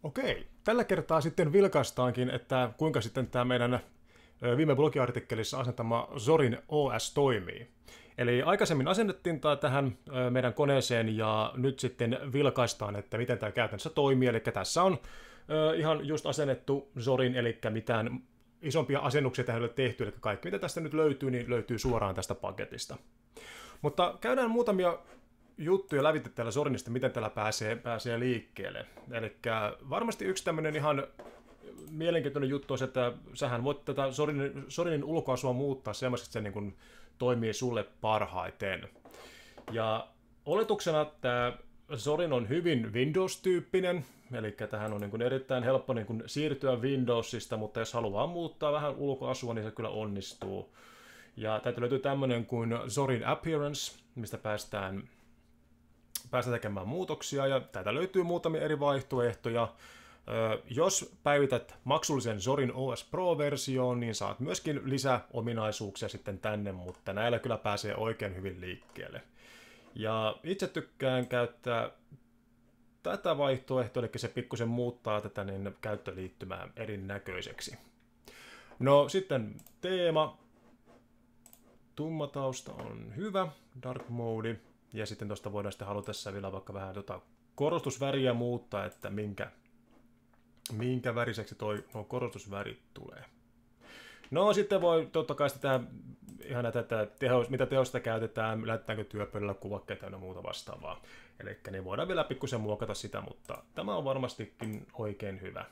Okei, tällä kertaa sitten vilkaistaankin, että kuinka sitten tämä meidän viime blogiartikkelissa asentama Zorin OS toimii. Eli aikaisemmin asennettiin tämä tähän meidän koneeseen ja nyt sitten vilkaistaan, että miten tämä käytännössä toimii. Eli tässä on ihan just asennettu Zorin, eli mitään isompia asennuksia tähän ei ole tehty, eli kaikki mitä tästä nyt löytyy, niin löytyy suoraan tästä paketista. Mutta käydään muutamia juttuja lävitse täällä Zorinista, miten täällä pääsee liikkeelle. Eli varmasti yksi tämmöinen ihan mielenkiintoinen juttu on se, että sähän voit tätä Zorinin ulkoasua muuttaa semmoisesti, että se niin kuin toimii sulle parhaiten. Ja oletuksena tämä Zorin on hyvin Windows-tyyppinen, eli tähän on niin kuin erittäin helppo niin kuin siirtyä Windowsista, mutta jos haluaa muuttaa vähän ulkoasua, niin se kyllä onnistuu. Ja täältä löytyy tämmöinen kuin Zorin Appearance, mistä päästään tekemään muutoksia, ja täältä löytyy muutamia eri vaihtoehtoja. Jos päivität maksullisen Zorin OS Pro-versioon, niin saat myöskin lisäominaisuuksia sitten tänne, mutta näillä kyllä pääsee oikein hyvin liikkeelle. Ja itse tykkään käyttää tätä vaihtoehtoa, eli se pikkusen muuttaa tätä niin käyttöliittymää erinäköiseksi. No sitten teema. Tumma tausta on hyvä, dark mode, ja sitten tuosta voidaan sitten halutessa vielä vaikka vähän korostusväriä muuttaa, että minkä väriseksi nuo korostusvärit tulee. No sitten voi totta kai sitä ihan näitä, että mitä tehosta käytetään, lähetetäänkö työpöydällä kuvakkeita ja muuta vastaavaa. Eli niin voidaan vielä pikkusen muokata sitä, mutta tämä on varmastikin oikein hyvä.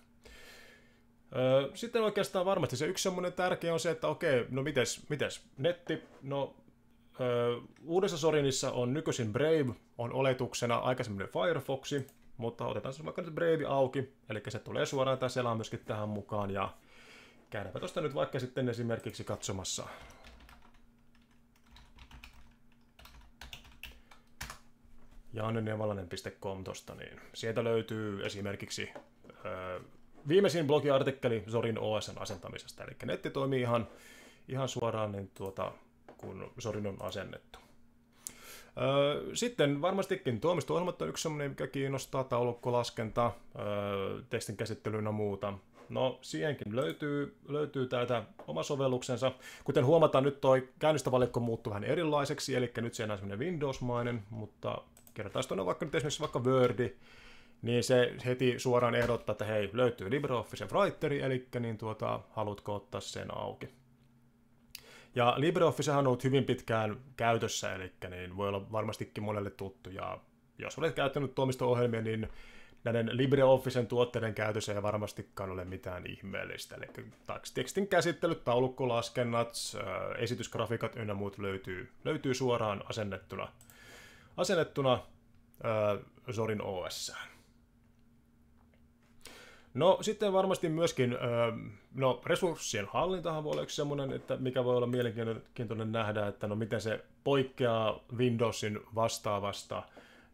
Sitten oikeastaan varmasti se yksi semmoinen tärkeä on se, että okei, no mites netti? No uudessa Zorinissa on nykyisin Brave, on oletuksena aikaisemmin Firefoxi, mutta otetaan se vaikka nyt Brave auki, eli se tulee suoraan tämä selaa myöskin tähän mukaan, ja käydäänpä tuosta nyt vaikka sitten esimerkiksi katsomassa. jannenievalainen.com tosta, niin sieltä löytyy esimerkiksi viimeisin blogiartikkeli Zorin OS:n asentamisesta, eli netti toimii ihan suoraan niin kun Zorin on asennettu. Sitten varmastikin toimisto-ohjelmat on yksi sellainen, mikä kiinnostaa, taulukkolaskenta, tekstin käsittely ja muuta. No siihenkin löytyy täältä oma sovelluksensa. Kuten huomataan, nyt toi käynnistävalikko muuttuu vähän erilaiseksi, eli nyt se on semmoinen Windows-mainen, mutta kertaa tuonne vaikka nyt esimerkiksi vaikka Wordi, niin se heti suoraan ehdottaa, että hei, löytyy LibreOffice Writeri, eli niin haluatko ottaa sen auki. Ja LibreOffice on ollut hyvin pitkään käytössä, eli niin voi olla varmastikin monelle tuttu, ja jos olet käyttänyt toimisto-ohjelmia, niin näiden LibreOfficen tuotteiden käytössä ei varmastikaan ole mitään ihmeellistä. Eli tekstin käsittelyt, taulukkolaskennat, esitysgrafiikat ynnä muut löytyy suoraan asennettuna Zorin OS:ään. No sitten varmasti myöskin resurssien hallintahan voi olla yksi semmoinen, että mikä voi olla mielenkiintoinen nähdä, että no miten se poikkeaa Windowsin vastaavasta.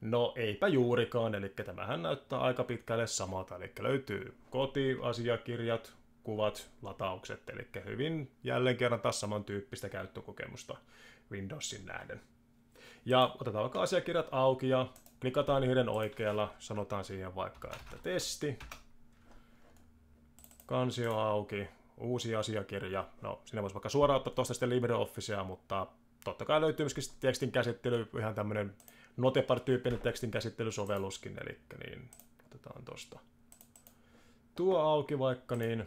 No eipä juurikaan, eli tämähän näyttää aika pitkälle samalta, eli löytyy kotiasiakirjat, kuvat, lataukset, eli hyvin jälleen kerran taas samantyyppistä käyttökokemusta Windowsin nähden. Ja otetaan vaikka asiakirjat auki ja klikataan niiden oikealla, sanotaan siihen vaikka, että testi, kansio auki, uusi asiakirja, no siinä voisi vaikka suoraan ottaa tuosta sitten LibreOfficea, mutta totta kai löytyy myöskin tekstin käsittely, ihan tämmöinen Notepad-tyyppinen tekstin käsittelysovelluskin, eli niin otetaan tuosta tuo auki vaikka, niin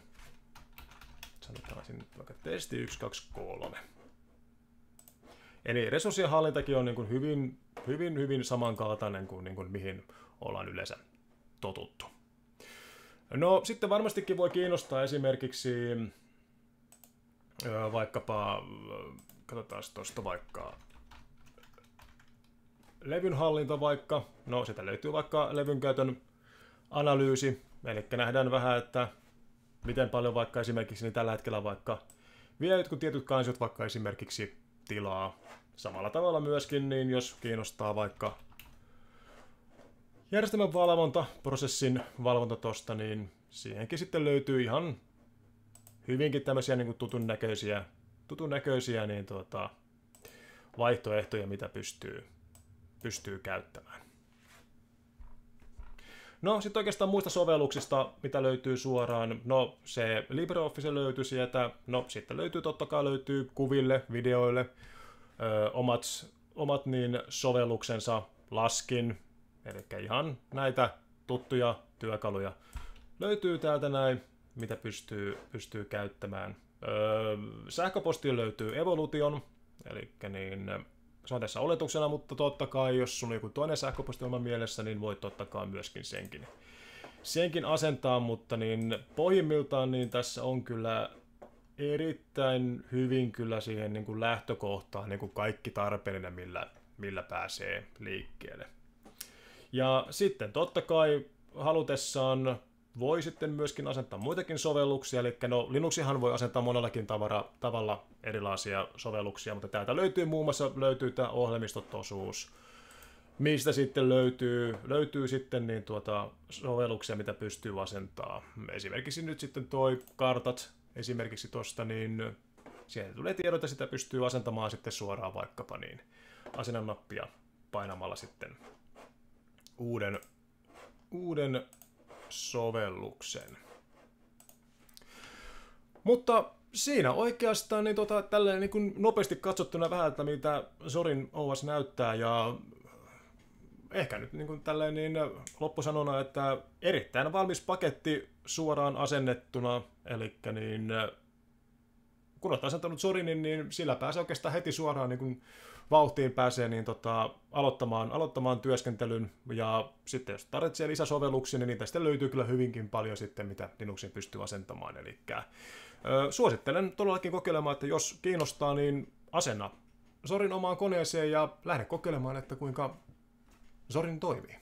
sanotaan sinne vaikka testi 1, 2, 3. Eli resurssien hallintakin on niin kuin hyvin samankaltainen kuin, mihin ollaan yleensä totuttu. No sitten varmastikin voi kiinnostaa esimerkiksi vaikkapa, katsotaan tuosta vaikka levyn hallinta vaikka, no sitä löytyy vaikka levyn käytön analyysi, eli nähdään vähän, että miten paljon vaikka esimerkiksi niin tällä hetkellä vaikka vie jotkut tietyt kansiot vaikka esimerkiksi tilaa. Samalla tavalla myöskin, niin jos kiinnostaa vaikka järjestelmän valvonta, prosessin valvonta tosta, niin siihenkin sitten löytyy ihan hyvinkin tämmöisiä niin kuin tutun näköisiä niin vaihtoehtoja, mitä pystyy käyttämään. No, sitten oikeastaan muista sovelluksista, mitä löytyy suoraan. No, se LibreOffice löytyy sieltä. No, sitten totta kai löytyy kuville, videoille, omat niin sovelluksensa, laskin, eli ihan näitä tuttuja työkaluja löytyy täältä näin, mitä pystyy käyttämään. Sähköpostiin löytyy Evolution, eli niin, se on tässä oletuksena, mutta totta kai, jos sulla on joku toinen sähköposti oman mielessä, niin voit totta kai myöskin senkin asentaa, mutta niin pohjimmiltaan niin tässä on kyllä erittäin hyvin kyllä siihen niin kuin lähtökohtaan niin kuin kaikki tarpeellinen, millä pääsee liikkeelle. Ja sitten totta kai halutessaan voi sitten myöskin asentaa muitakin sovelluksia, eli no Linuxihan voi asentaa monellakin tavalla erilaisia sovelluksia, mutta täältä löytyy muun muassa tämä ohjelmistotosuus, mistä sitten löytyy sitten niin sovelluksia, mitä pystyy asentaa. Esimerkiksi nyt sitten toi kartat, esimerkiksi tuosta, niin sieltä tulee tiedot ja sitä pystyy asentamaan sitten suoraan vaikkapa niin asennan nappia painamalla sitten uuden sovelluksen. Mutta siinä oikeastaan niin tälleen niin kuin nopeasti katsottuna vähän, että mitä Zorin OS näyttää, ja ehkä nyt niin kuin tälleen niin loppusanona, että erittäin valmis paketti suoraan asennettuna, eli niin kun olet asentanut Zorinin, niin sillä pääsee oikeastaan heti suoraan niin kuin vauhtiin pääsee niin aloittamaan työskentelyn, ja sitten jos tarvitsee lisäsovelluksia, niin niitä sitten löytyy kyllä hyvinkin paljon sitten, mitä Linuxiin pystyy asentamaan. Eli suosittelen todellakin kokeilemaan, että jos kiinnostaa, niin asenna Zorin omaan koneeseen ja lähde kokeilemaan, että kuinka Zorin toimii.